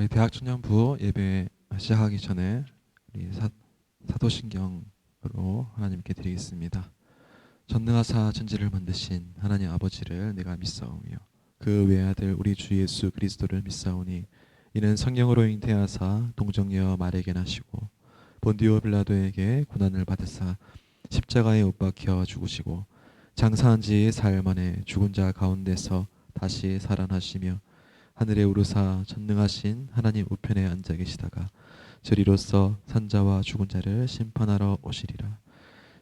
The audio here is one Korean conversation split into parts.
우리 대학 청년부 예배 시작하기 전에 우리 사도신경으로 하나님께 드리겠습니다. 전능하사 천지를 만드신 하나님 아버지를 내가 믿사오며 그 외아들 우리 주 예수 그리스도를 믿사오니 이는 성령으로 잉태하사 동정녀 마리아에게 나시고 본디오 빌라도에게 고난을 받으사 십자가에 못 박혀 죽으시고 장사한 지 사흘 만에 죽은 자 가운데서 다시 살아나시며 하늘에 오르사 전능하신 하나님 우편에 앉아 계시다가 저리로서 산자와 죽은 자를 심판하러 오시리라.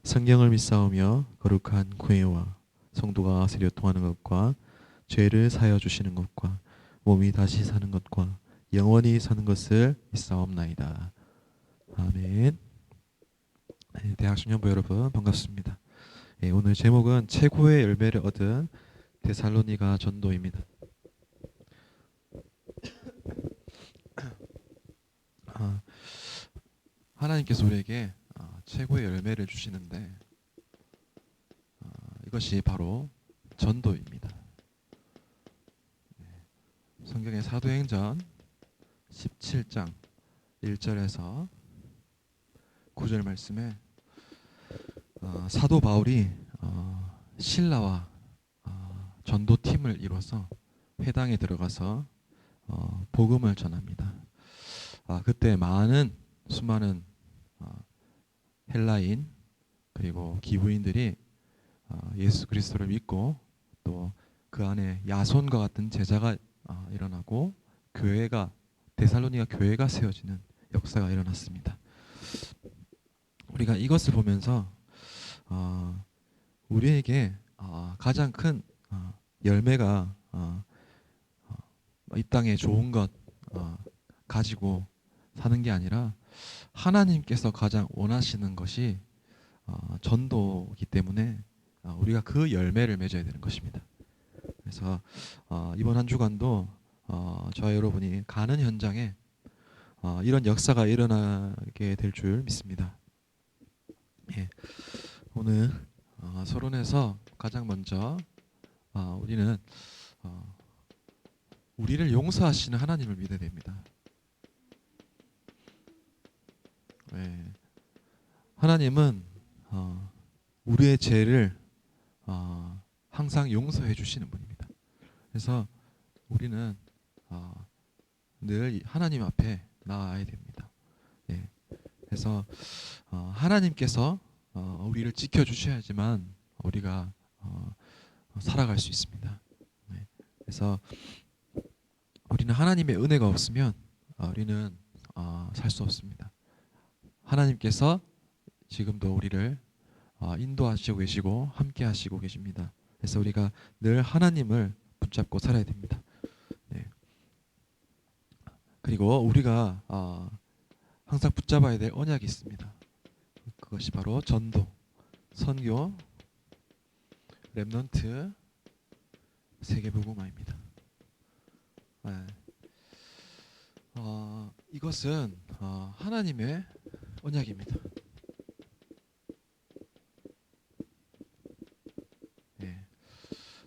성경을 믿사오며 거룩한 구애와 성도가 세려 통하는 것과 죄를 사하여 주시는 것과 몸이 다시 사는 것과 영원히 사는 것을 믿사옵나이다. 아멘. 대학 청년부 여러분 반갑습니다. 오늘 제목은 최고의 열매를 얻은 데살로니가 전도입니다. 하나님께서 우리에게 최고의 열매를 주시는데 이것이 바로 전도입니다. 성경의 사도행전 17장 1절에서 9절 말씀에 사도 바울이 신라와 전도팀을 이뤄서 회당에 들어가서 복음을 전합니다. 그때 수많은 헬라인 그리고 기부인들이 예수 그리스도를 믿고 또 그 안에 야손과 같은 제자가 일어나고 데살로니가 교회가 세워지는 역사가 일어났습니다. 우리가 이것을 보면서 우리에게 가장 큰 열매가 이 땅에 좋은 것 가지고 사는 게 아니라 하나님께서 가장 원하시는 것이 전도이기 때문에 우리가 그 열매를 맺어야 되는 것입니다. 그래서 이번 한 주간도 저와 여러분이 가는 현장에 이런 역사가 일어나게 될 줄 믿습니다. 오늘 서론에서 가장 먼저 우리는 우리를 용서하시는 하나님을 믿어야 됩니다. 하나님은 우리의 죄를 항상 용서해 주시는 분입니다. 그래서 우리는 늘 하나님 앞에 나아야 됩니다. 그래서 하나님께서 우리를 지켜주셔야지만 우리가 살아갈 수 있습니다. 그래서 우리는 하나님의 은혜가 없으면 우리는 살 수 없습니다. 하나님께서 지금도 우리를 인도하시고 계시고 함께 하시고 계십니다. 그래서 우리가 늘 하나님을 붙잡고 살아야 됩니다. 그리고 우리가 항상 붙잡아야 될 언약이 있습니다. 그것이 바로 전도, 선교, 렘넌트, 세계복음화입니다. 이것은 하나님의 언약입니다.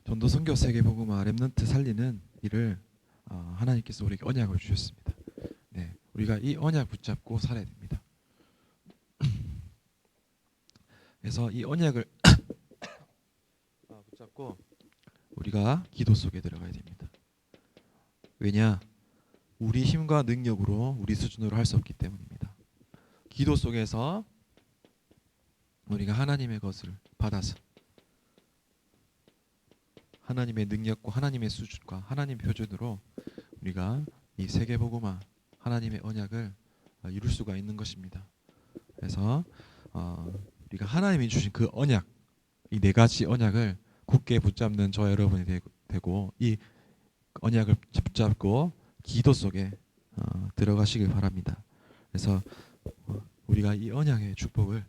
전도, 선교, 세계복음화, 렘넌트 살리는 일을 하나님께서 우리에게 언약을 주셨습니다. 우리가 이 언약 붙잡고 살아야 됩니다. 그래서 이 언약을 붙잡고 우리가 기도 속에 들어가야 됩니다. 왜냐? 우리 힘과 능력으로 우리 수준으로 할 수 없기 때문입니다. 기도 속에서 우리가 하나님의 것을 받아서 하나님의 능력과 하나님의 수준과 하나님의 표준으로 우리가 이 세계복음화 하나님의 언약을 이룰 수가 있는 것입니다. 그래서 우리가 하나님이 주신 그 언약, 이 네 가지 언약을 굳게 붙잡는 저와 여러분이 되고 이 언약을 붙잡고 기도 속에 들어가시길 바랍니다. 그래서 우리가 이 언약의 축복을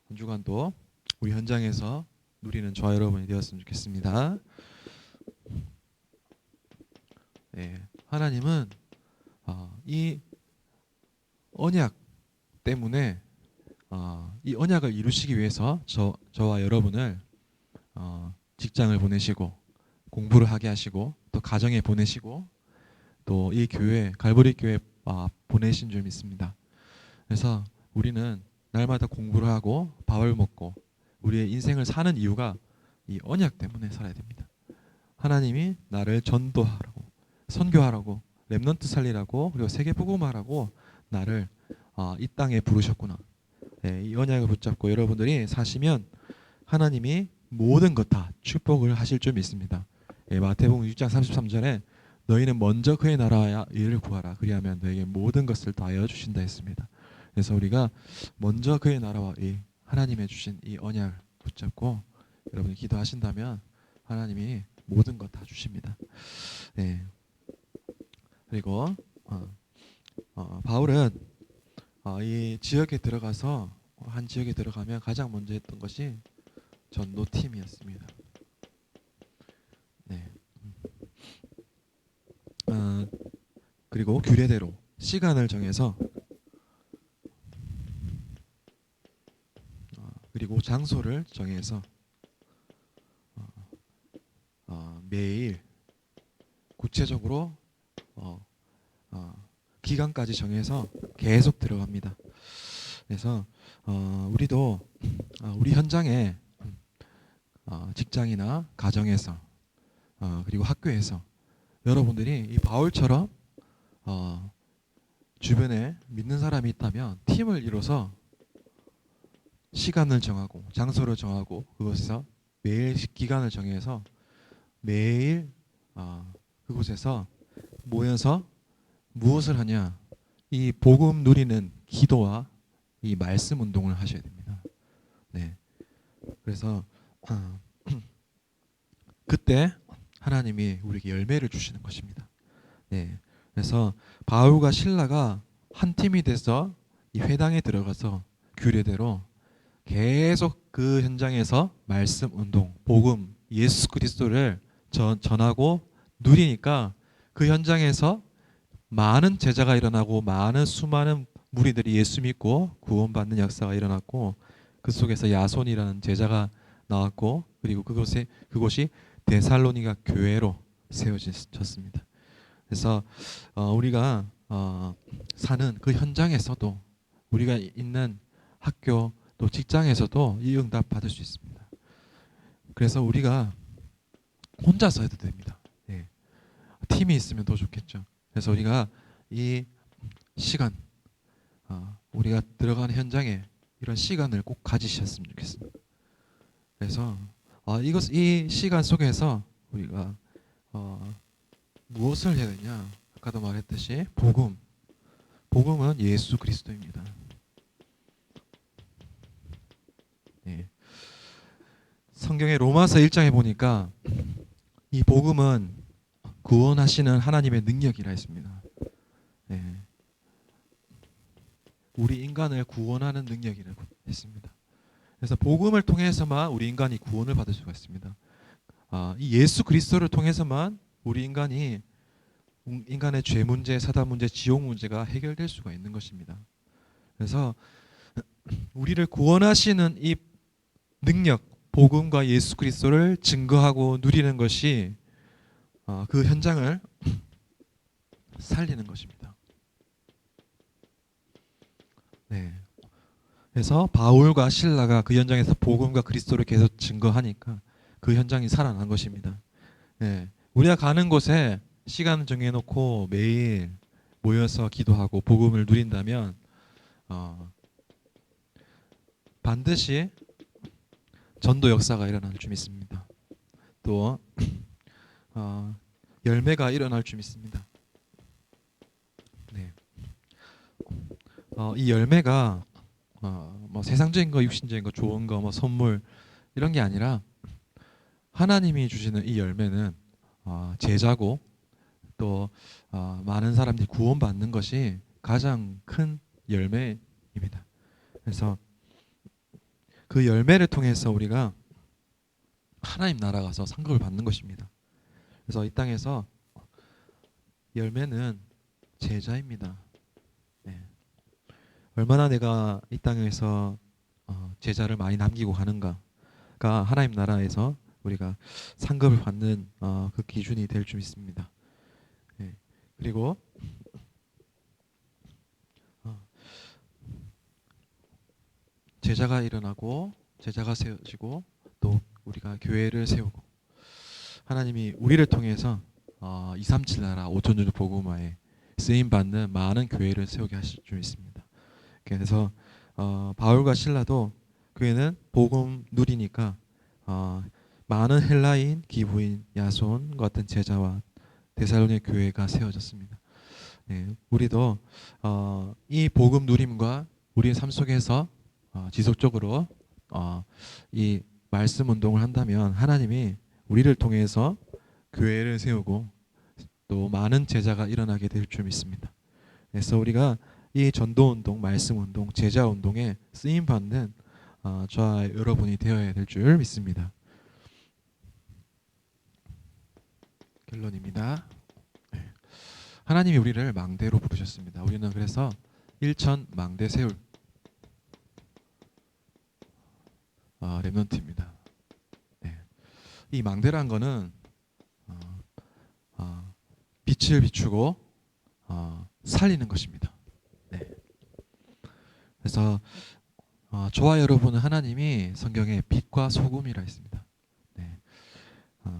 한 주간도 우리 현장에서 누리는 저와 여러분이 되었으면 좋겠습니다. 하나님은 이 언약 때문에 이 언약을 이루시기 위해서 저와 여러분을 직장을 보내시고 공부를 하게 하시고 또 가정에 보내시고 또 이 교회 갈보리 교회 보내신 줄 믿습니다. 그래서 우리는 날마다 공부를 하고 밥을 먹고 우리의 인생을 사는 이유가 이 언약 때문에 살아야 됩니다. 하나님이 나를 전도하라고, 선교하라고, 렘넌트 살리라고, 그리고 세계 복음하라고 나를 이 땅에 부르셨구나. 네, 이 언약을 붙잡고 여러분들이 사시면 하나님이 모든 것 다 축복을 하실 줄 믿습니다. 예, 마태복음 6장 33절에 너희는 먼저 그의 나라와 의를 구하라. 그리하면 너에게 모든 것을 다하여 주신다 했습니다. 그래서 우리가 먼저 그의 나라와 의, 하나님의 주신 이 언약을 붙잡고 여러분이 기도하신다면 하나님이 모든 것 다 주십니다. 네. 그리고 바울은 이 지역에 들어가서 한 지역에 들어가면 가장 먼저 했던 것이 전도팀이었습니다. 네. 그리고 규례대로 시간을 정해서 그리고 장소를 정해서 매일 구체적으로 기간까지 정해서 계속 들어갑니다. 그래서 우리도 우리 현장에 직장이나 가정에서 그리고 학교에서 여러분들이 이 바울처럼 주변에 믿는 사람이 있다면 팀을 이뤄서 시간을 정하고 장소를 정하고 그곳에서 매일 기간을 정해서 매일 그곳에서 모여서 무엇을 하냐? 이 복음 누리는 기도와 이 말씀 운동을 하셔야 됩니다. 네. 그래서 그때 하나님이 우리에게 열매를 주시는 것입니다. 네. 그래서 바울과 실라가 한 팀이 돼서 이 회당에 들어가서 규례대로 계속 그 현장에서 말씀 운동, 복음, 예수 그리스도를 전하고 누리니까 그 현장에서 많은 제자가 일어나고 많은 수많은 무리들이 예수 믿고 구원받는 역사가 일어났고 그 속에서 야손이라는 제자가 나왔고 그리고 그곳이 데살로니가 교회로 세워졌습니다. 그래서 우리가 사는 그 현장에서도 우리가 있는 학교 또 직장에서도 이 응답 받을 수 있습니다. 그래서 우리가 혼자서 해도 됩니다. 예. 팀이 있으면 더 좋겠죠. 그래서 우리가 이 시간 우리가 들어가는 현장에 이런 시간을 꼭 가지셨으면 좋겠습니다. 그래서 이 시간 속에서 우리가 무엇을 해야 되냐? 아까도 말했듯이 복음은 예수 그리스도입니다. 예. 성경의 로마서 1장에 보니까 이 복음은 구원하시는 하나님의 능력이라 했습니다. 예. 우리 인간을 구원하는 능력이라고 했습니다. 그래서 복음을 통해서만 우리 인간이 구원을 받을 수가 있습니다. 이 예수 그리스도를 통해서만 우리 인간의 죄 문제, 사단 문제, 지옥 문제가 해결될 수가 있는 것입니다. 그래서 우리를 구원하시는 이 능력, 복음과 예수 그리스도를 증거하고 누리는 것이 그 현장을 살리는 것입니다. 네. 그래서 바울과 실라가 그 현장에서 복음과 그리스도를 계속 증거하니까 그 현장이 살아난 것입니다. 네. 우리가 가는 곳에 시간을 정해놓고 매일 모여서 기도하고 복음을 누린다면 반드시 전도 역사가 일어날 줄 믿습니다. 또 열매가 일어날 줄 믿습니다. 네. 이 열매가 뭐 세상적인 거, 육신적인 거, 좋은 거, 뭐 선물 이런 게 아니라 하나님이 주시는 이 열매는 제자고 또 많은 사람들이 구원받는 것이 가장 큰 열매입니다. 그래서 그 열매를 통해서 우리가 하나님 나라 가서 상급을 받는 것입니다. 그래서 이 땅에서 열매는 제자입니다. 네. 얼마나 내가 이 땅에서 제자를 많이 남기고 가는가가 하나님 나라에서 우리가 상급을 받는 그 기준이 될 줄 믿습니다. 네. 그리고 어, 제자가 일어나고 제자가 세워지고 또 우리가 교회를 세우고 하나님이 우리를 통해서 237 나라 5천주 복음화에 쓰임 받는 많은 교회를 세우게 하실 줄 믿습니다. 그래서 바울과 실라도 교회는 복음 누리니까 많은 헬라인, 기부인, 야손 같은 제자와 데살로니 교회가 세워졌습니다. 네, 우리도 이 복음 누림과 우리의 삶 속에서 지속적으로 이 말씀 운동을 한다면 하나님이 우리를 통해서 교회를 세우고 또 많은 제자가 일어나게 될 줄 믿습니다. 그래서 우리가 이 전도 운동, 말씀 운동, 제자 운동에 쓰임 받는 저와 여러분이 되어야 될 줄 믿습니다. 결론입니다. 하나님이 우리를 망대로 부르셨습니다. 우리는 그래서 일천 망대 세울 렘넌트입니다. 네. 이 망대란 거는 빛을 비추고 살리는 것입니다. 네. 그래서 저와 여러분은 하나님이 성경에 빛과 소금이라 했습니다. 네.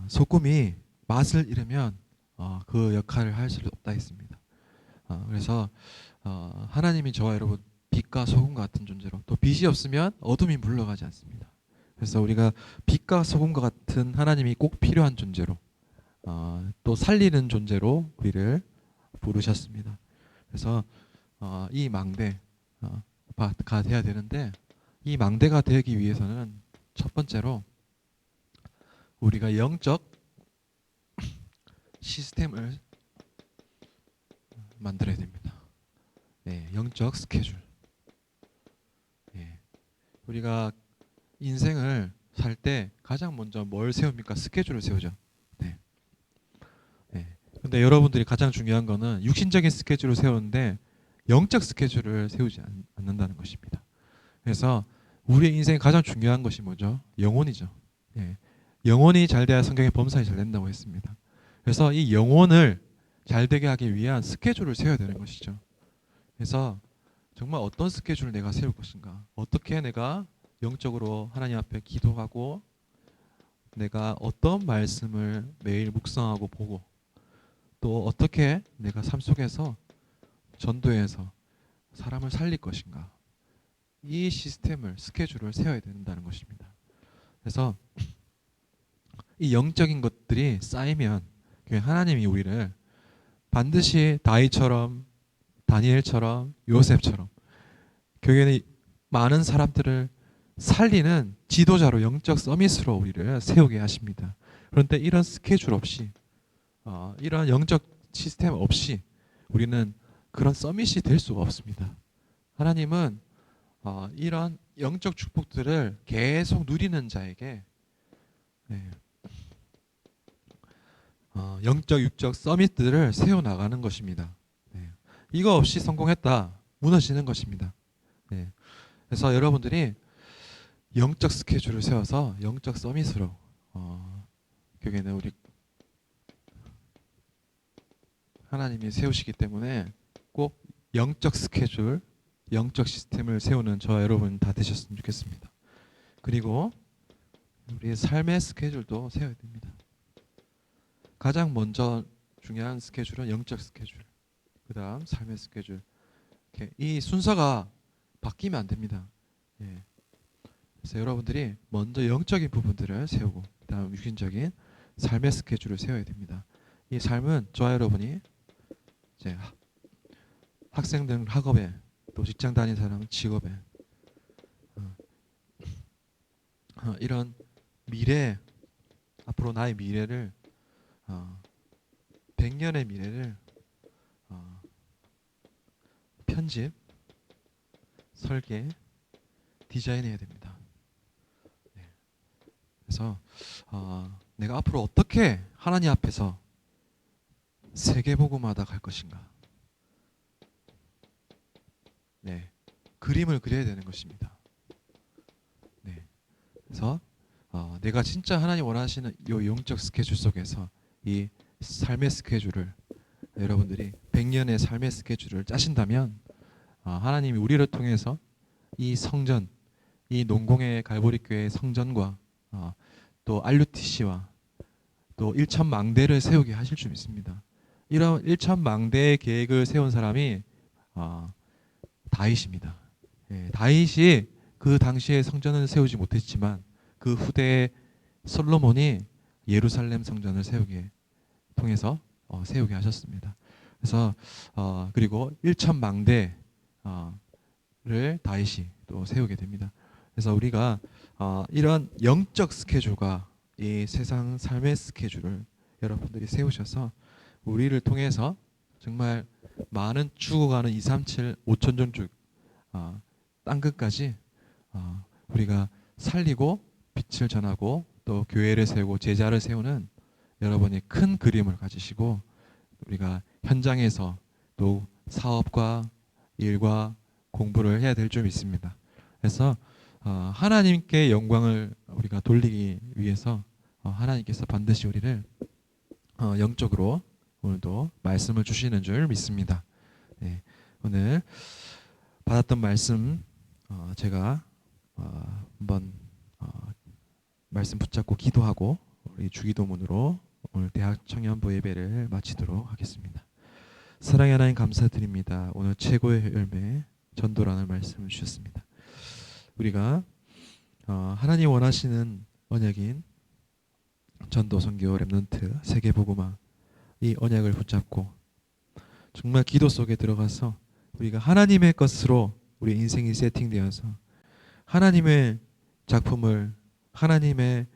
소금이 맛을 잃으면 그 역할을 할 수 없다 했습니다. 그래서 하나님이 저와 여러분 빛과 소금 같은 존재로 또 빛이 없으면 어둠이 물러가지 않습니다. 그래서 우리가 빛과 소금과 같은 하나님이 꼭 필요한 존재로 또 살리는 존재로 우리를 부르셨습니다. 그래서 이 망대가 돼야 되는데 이 망대가 되기 위해서는 첫 번째로 우리가 영적 시스템을 만들어야 됩니다. 네, 영적 스케줄. 네, 우리가 인생을 살 때 가장 먼저 뭘 세웁니까? 스케줄을 세우죠. 네. 네. 근데 여러분들이 가장 중요한 거는 육신적인 스케줄을 세우는데 영적 스케줄을 세우지 않는다는 것입니다. 그래서 우리의 인생에 가장 중요한 것이 뭐죠? 영혼이죠. 예. 영혼이 잘 돼야 성경에 범사에 잘 된다고 했습니다. 그래서 이 영혼을 잘 되게 하기 위한 스케줄을 세워야 되는 것이죠. 그래서 정말 어떤 스케줄을 내가 세울 것인가? 어떻게 내가 영적으로 하나님 앞에 기도하고 내가 어떤 말씀을 매일 묵상하고 보고 또 어떻게 내가 삶 속에서 전도해서 사람을 살릴 것인가? 이 시스템을 스케줄을 세워야 된다는 것입니다. 그래서 이 영적인 것들이 쌓이면 하나님이 우리를 반드시 다윗처럼 다니엘처럼 요셉처럼 교회는 많은 사람들을 살리는 지도자로 영적 서밋으로 우리를 세우게 하십니다. 그런데 이런 스케줄 없이 이런 영적 시스템 없이 우리는 그런 서밋이 될 수가 없습니다. 하나님은 이런 영적 축복들을 계속 누리는 자에게 영적 육적 서밋들을 세워나가는 것입니다. 이거 없이 성공했다 무너지는 것입니다. 그래서 여러분들이 영적 스케줄을 세워서 영적 서밋으로 교회는 우리 하나님이 세우시기 때문에 꼭 영적 스케줄, 영적 시스템을 세우는 저와 여러분 다 되셨으면 좋겠습니다. 그리고 우리의 삶의 스케줄도 세워야 됩니다. 가장 먼저 중요한 스케줄은 영적 스케줄, 그 다음 삶의 스케줄. 이 순서가 바뀌면 안 됩니다. 그래서 여러분들이 먼저 영적인 부분들을 세우고 그 다음 육신적인 삶의 스케줄을 세워야 됩니다. 이 삶은 저와 여러분이 이제 학생들 학업에 또 직장 다니는 사람은 직업에 이런 미래 앞으로 나의 미래를 100년의 미래를 편집, 설계, 디자인해야 됩니다. 그래서 내가 앞으로 어떻게 하나님 앞에서 세계복음하다 갈 것인가. 그림을 그려야 되는 것입니다. 그래서 내가 진짜 하나님 원하시는 이 영적 스케줄 속에서 이 삶의 스케줄을 여러분들이 100년의 삶의 스케줄을 짜신다면 하나님이 우리를 통해서 이 성전, 이 농공의 갈보리 교회의 성전과 또 RUTC와 또 일천망대를 세우게 하실 줄 믿습니다. 이런 일천망대의 계획을 세운 사람이 다윗입니다. 예, 다윗이 그 당시에 성전을 세우지 못했지만 그 후대에 솔로몬이 예루살렘 성전을 세우게 통해서 세우게 하셨습니다. 그래서 그리고 일천망대를 다윗이 또 세우게 됩니다. 그래서 우리가 이런 영적 스케줄과 이 세상 삶의 스케줄을 여러분들이 세우셔서 우리를 통해서 정말 많은 죽어가는 237 5천 종족 땅끝까지 우리가 살리고 빛을 전하고 또 교회를 세우고 제자를 세우는 여러분이 큰 그림을 가지시고 우리가 현장에서 또 사업과 일과 공부를 해야 될 줄 믿습니다. 그래서 하나님께 영광을 우리가 돌리기 위해서 하나님께서 반드시 우리를 영적으로 오늘도 말씀을 주시는 줄 믿습니다. 네, 오늘 받았던 말씀 제가 한번 말씀 붙잡고 기도하고 우리 주기도문으로 오늘 대학 청년부 예배를 마치도록 하겠습니다. 사랑의 하나님 감사드립니다. 오늘 최고의 열매 전도라는 말씀을 주셨습니다. 우리가 하나님 원하시는 언약인 전도 선교 렘넌트 세계복음화 이 언약을 붙잡고 정말 기도 속에 들어가서 우리가 하나님의 것으로 우리 인생이 세팅되어서 하나님의 작품을 하나님의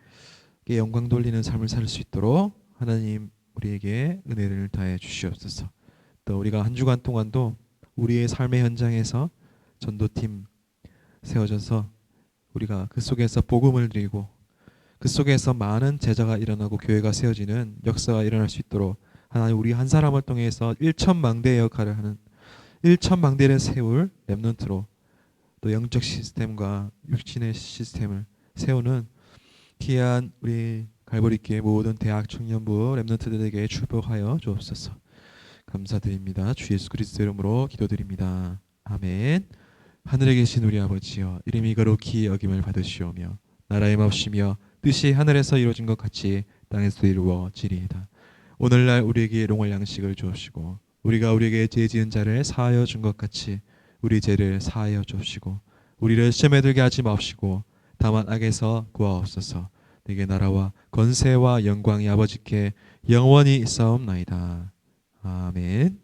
영광 돌리는 삶을 살 수 있도록 하나님 우리에게 은혜를 다해 주시옵소서. 또 우리가 한 주간 동안도 우리의 삶의 현장에서 전도팀 세워져서 우리가 그 속에서 복음을 드리고 그 속에서 많은 제자가 일어나고 교회가 세워지는 역사가 일어날 수 있도록 하나님 우리 한 사람을 통해서 일천망대의 역할을 하는 일천망대를 세울 렘넌트로 또 영적 시스템과 육신의 시스템을 세우는 귀한 우리 갈보리교회 모든 대학 청년부 렘넌트들에게 축복하여 주옵소서. 감사드립니다. 주 예수 그리스도 이름으로 기도드립니다. 아멘. 하늘에 계신 우리 아버지여 이름이 거룩히 여김을 받으시오며 나라의 마옵시며 뜻이 하늘에서 이루어진 것 같이 땅에서 이루어지리이다. 오늘날 우리에게 일용할 양식을 주옵시고 우리가 우리에게 죄 지은 자를 사하여 준 것 같이 우리 죄를 사하여 주옵시고 우리를 시험에 들게 하지 마옵시고 다만 악에서 구하옵소서. 내게 나라와 권세와 영광이 아버지께 영원히 있사옵나이다. 아멘.